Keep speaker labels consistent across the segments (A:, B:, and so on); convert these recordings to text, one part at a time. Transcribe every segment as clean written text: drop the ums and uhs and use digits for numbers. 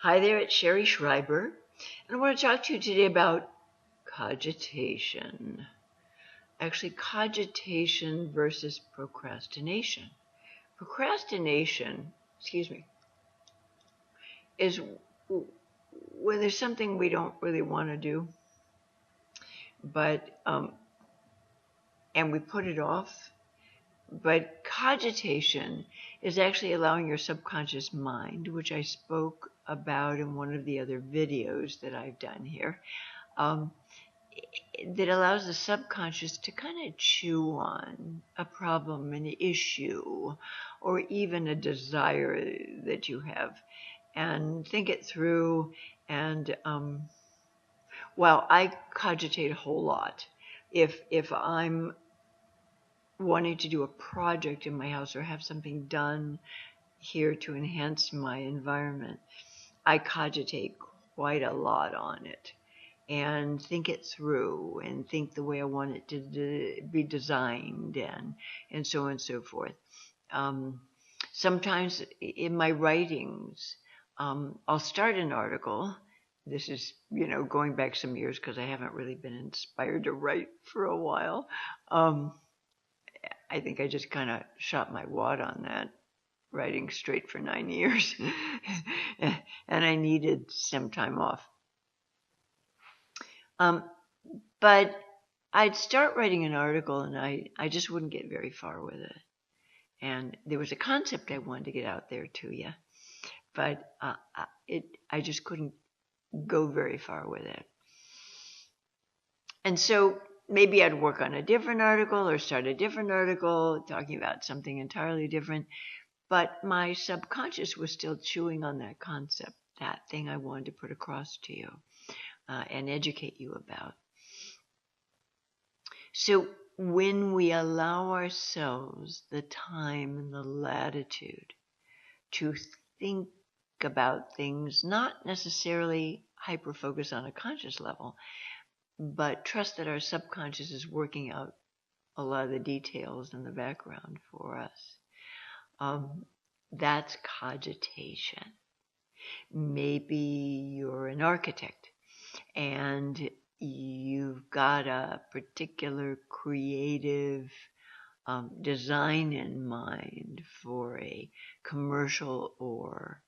A: Hi there, it's Sherry Schreiber, and I want to talk to you today about cogitation. Actually, cogitation versus procrastination. Procrastination, is when there's something we don't really want to do, but and we put it off. But cogitation is actually allowing your subconscious mind, which I spoke about in one of the other videos that I've done here, that allows the subconscious to kind of chew on a problem, an issue, or even a desire that you have, and think it through. And well, I cogitate a whole lot. If I'm wanting to do a project in my house or have something done here to enhance my environment, I cogitate quite a lot on it and think it through and think the way I want it to be designed and so on and so forth. Sometimes in my writings, I'll start an article. This is, going back some years because I haven't really been inspired to write for a while. I think I just kind of shot my wad on that, writing straight for 9 years. And I needed some time off. But I'd start writing an article and I just wouldn't get very far with it. And there was a concept I wanted to get out there to you, but I just couldn't go very far with it. And so maybe I'd work on a different article or start a different article talking about something entirely different. But my subconscious was still chewing on that concept, that thing I wanted to put across to you and educate you about. So when we allow ourselves the time and the latitude to think about things, not necessarily hyper-focus on a conscious level, but trust that our subconscious is working out a lot of the details in the background for us. That's cogitation. Maybe you're an architect and you've got a particular creative design in mind for a commercial or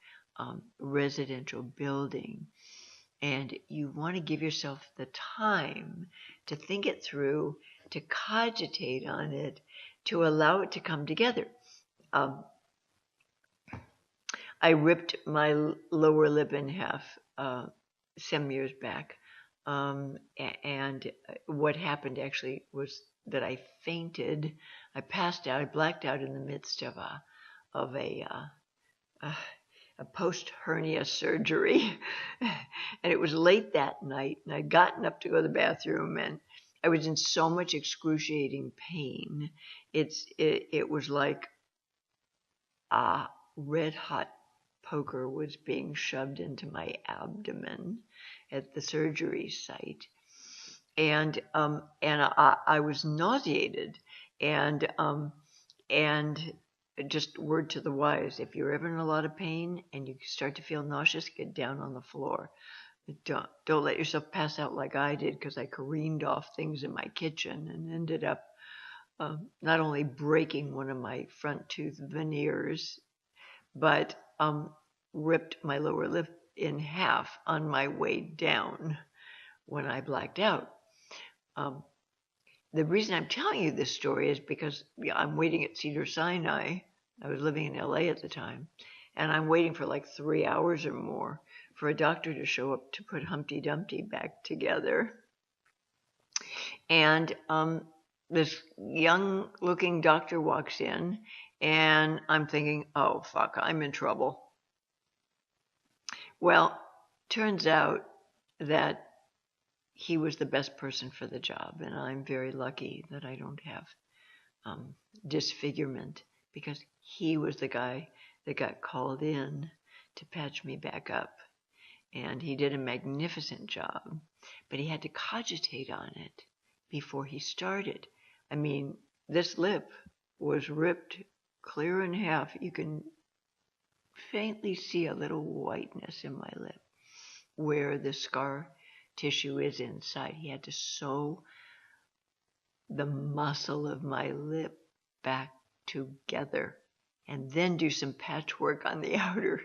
A: residential building. And you want to give yourself the time to think it through, to cogitate on it, to allow it to come together. I ripped my lower lip in half some years back. And what happened actually was that I fainted. I passed out. I blacked out in the midst of a post-hernia surgery. And it was late that night, and I'd gotten up to go to the bathroom, and I was in so much excruciating pain. It was like a red-hot poker was being shoved into my abdomen at the surgery site. And I was nauseated, and just word to the wise, if you're ever in a lot of pain and you start to feel nauseous, get down on the floor. Don't let yourself pass out like I did, because I careened off things in my kitchen and ended up not only breaking one of my front tooth veneers, but ripped my lower lip in half on my way down when I blacked out. The reason I'm telling you this story is because I'm waiting at Cedars-Sinai. I was living in LA at the time, and I'm waiting for like 3 hours or more for a doctor to show up to put Humpty Dumpty back together. And this young-looking doctor walks in, and I'm thinking, oh, fuck, I'm in trouble. Well, turns out that he was the best person for the job, and I'm very lucky that I don't have disfigurement, because he was the guy that got called in to patch me back up. And he did a magnificent job, but he had to cogitate on it before he started. I mean, this lip was ripped clear in half. You can faintly see a little whiteness in my lip where the scar tissue is inside. He had to sew the muscle of my lip back together and then do some patchwork on the outer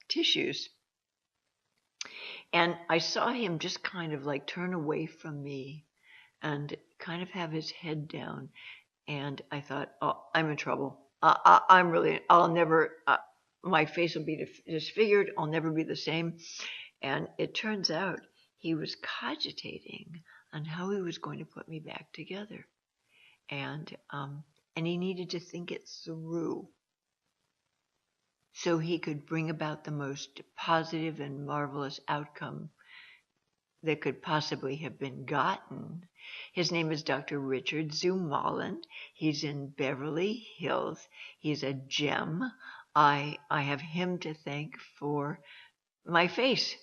A: tissues. And I saw him just kind of like turn away from me and kind of have his head down. And I thought, oh, I'm in trouble. I'll never, my face will be disfigured. I'll never be the same. And it turns out he was cogitating on how he was going to put me back together. And he needed to think it through so he could bring about the most positive and marvelous outcome that could possibly have been gotten. His name is Dr. Richard Zumalland. He's in Beverly Hills. He's a gem. I have him to thank for my face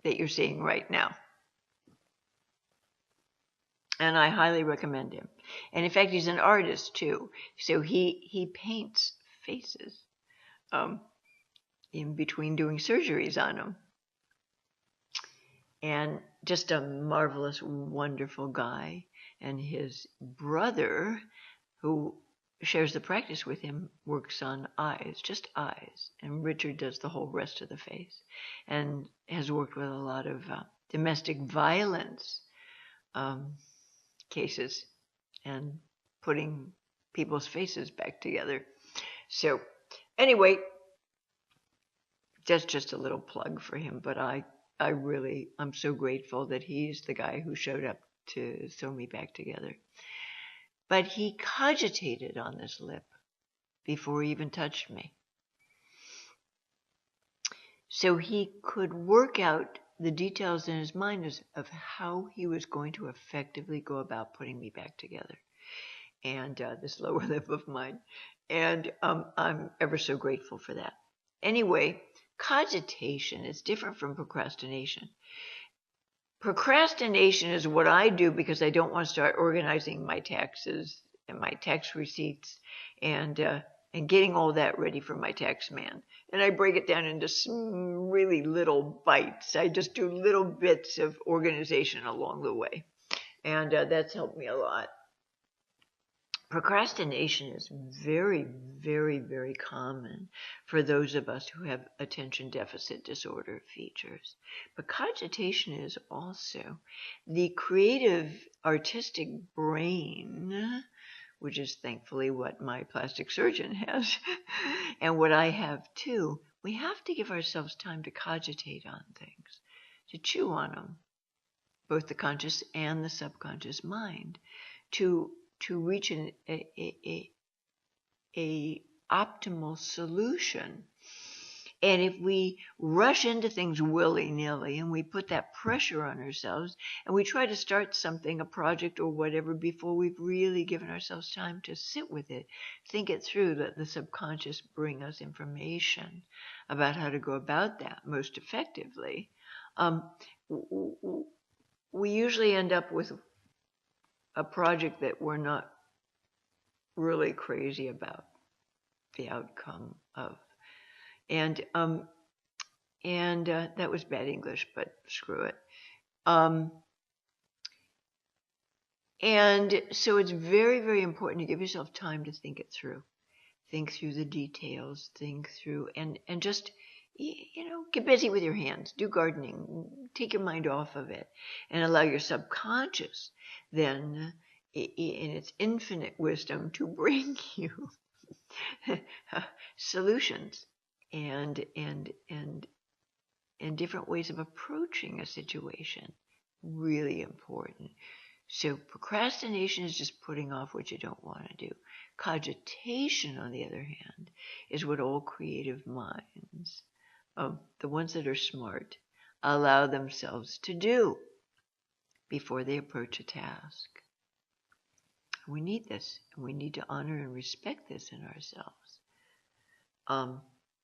A: that you're seeing right now. And I highly recommend him. And in fact, he's an artist too. So he paints faces in between doing surgeries on them. And just a marvelous, wonderful guy. And his brother, who shares the practice with him, works on eyes, just eyes. And Richard does the whole rest of the face and has worked with a lot of domestic violence cases and putting people's faces back together. So anyway, that's just a little plug for him, but I'm so grateful that he's the guy who showed up to sew me back together. But he cogitated on this lip before he even touched me. So he could work out the details in his mind of how he was going to effectively go about putting me back together. And this lower lip of mine. And I'm ever so grateful for that. Anyway, cogitation is different from procrastination. Procrastination is what I do because I don't want to start organizing my taxes and my tax receipts and getting all that ready for my tax man. And I break it down into some really little bites. I just do little bits of organization along the way. And that's helped me a lot. Procrastination is very, very, very common for those of us who have attention deficit disorder features. But cogitation is also the creative, artistic brain, which is thankfully what my plastic surgeon has, and what I have too. We have to give ourselves time to cogitate on things, to chew on them, both the conscious and the subconscious mind, to reach a optimal solution. And if we rush into things willy-nilly and we put that pressure on ourselves and we try to start something, a project or whatever, before we've really given ourselves time to sit with it, think it through, let the subconscious bring us information about how to go about that most effectively, we usually end up with a project that we're not really crazy about the outcome of. And that was bad English, but screw it. And so it's very, very important to give yourself time to think it through. Think through the details, think through, and just, get busy with your hands, do gardening, take your mind off of it, and allow your subconscious then, in its infinite wisdom, to bring you solutions and different ways of approaching a situation. Really important. So procrastination is just putting off what you don't want to do. Cogitation, on the other hand, is what all creative minds, the ones that are smart, allow themselves to do before they approach a task. We need this, and we need to honor and respect this in ourselves.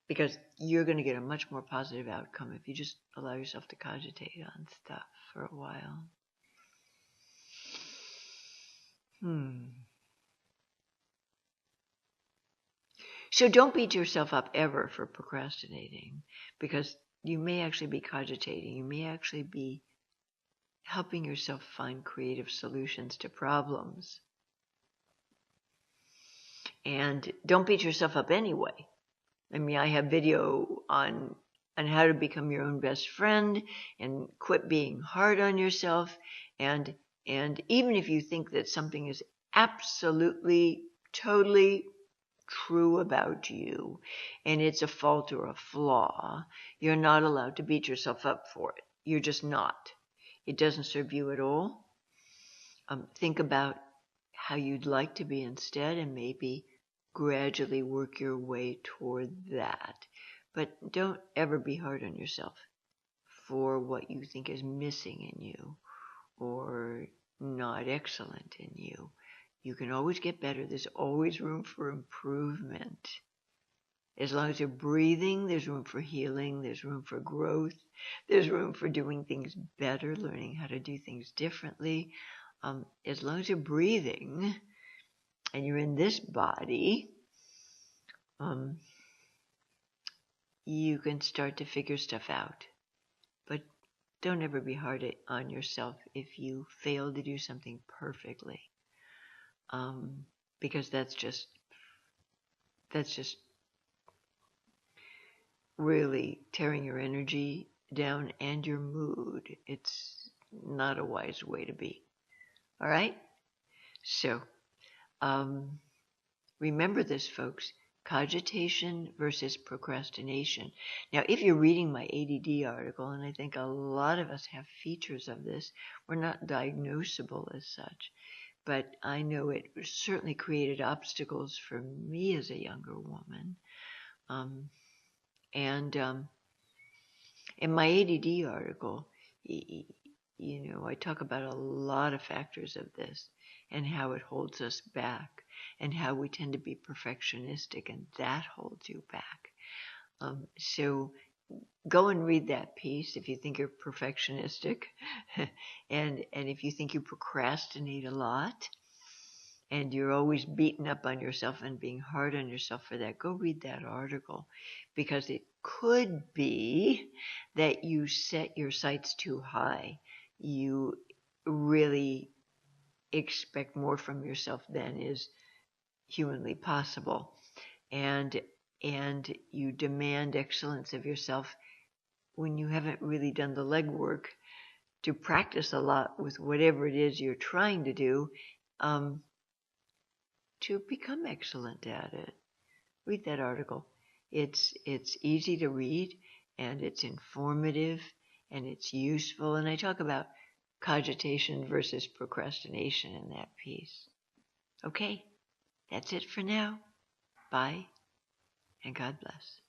A: Because you're going to get a much more positive outcome if you just allow yourself to cogitate on stuff for a while. So don't beat yourself up ever for procrastinating, because you may actually be cogitating. You may actually be helping yourself find creative solutions to problems. And don't beat yourself up anyway. I mean, I have video on how to become your own best friend and quit being hard on yourself. And even if you think that something is absolutely, totally true about you and it's a fault or a flaw, you're not allowed to beat yourself up for it. You're just not. It doesn't serve you at all. Think about how you'd like to be instead, and maybe gradually work your way toward that. But don't ever be hard on yourself for what you think is missing in you or not excellent in you. You can always get better. There's always room for improvement. As long as you're breathing, there's room for healing, there's room for growth, there's room for doing things better, learning how to do things differently. As long as you're breathing and you're in this body, you can start to figure stuff out. But don't ever be hard on yourself if you fail to do something perfectly, because that's just really tearing your energy down and your mood. It's not a wise way to be. All right? So, remember this, folks. Cogitation versus procrastination. Now, if you're reading my ADD article, and I think a lot of us have features of this, we're not diagnosable as such, but I know it certainly created obstacles for me as a younger woman. In my ADD article, I talk about a lot of factors of this and how it holds us back and how we tend to be perfectionistic, and that holds you back. So go and read that piece if you think you're perfectionistic and if you think you procrastinate a lot and you're always beating up on yourself and being hard on yourself for that. Go read that article, because it could be that you set your sights too high. You really expect more from yourself than is humanly possible, and you demand excellence of yourself when you haven't really done the legwork to practice a lot with whatever it is you're trying to do, to become excellent at it. Read that article. It's easy to read, and it's informative, and it's useful, and I talk about cogitation versus procrastination in that piece. Okay, that's it for now. Bye, and God bless.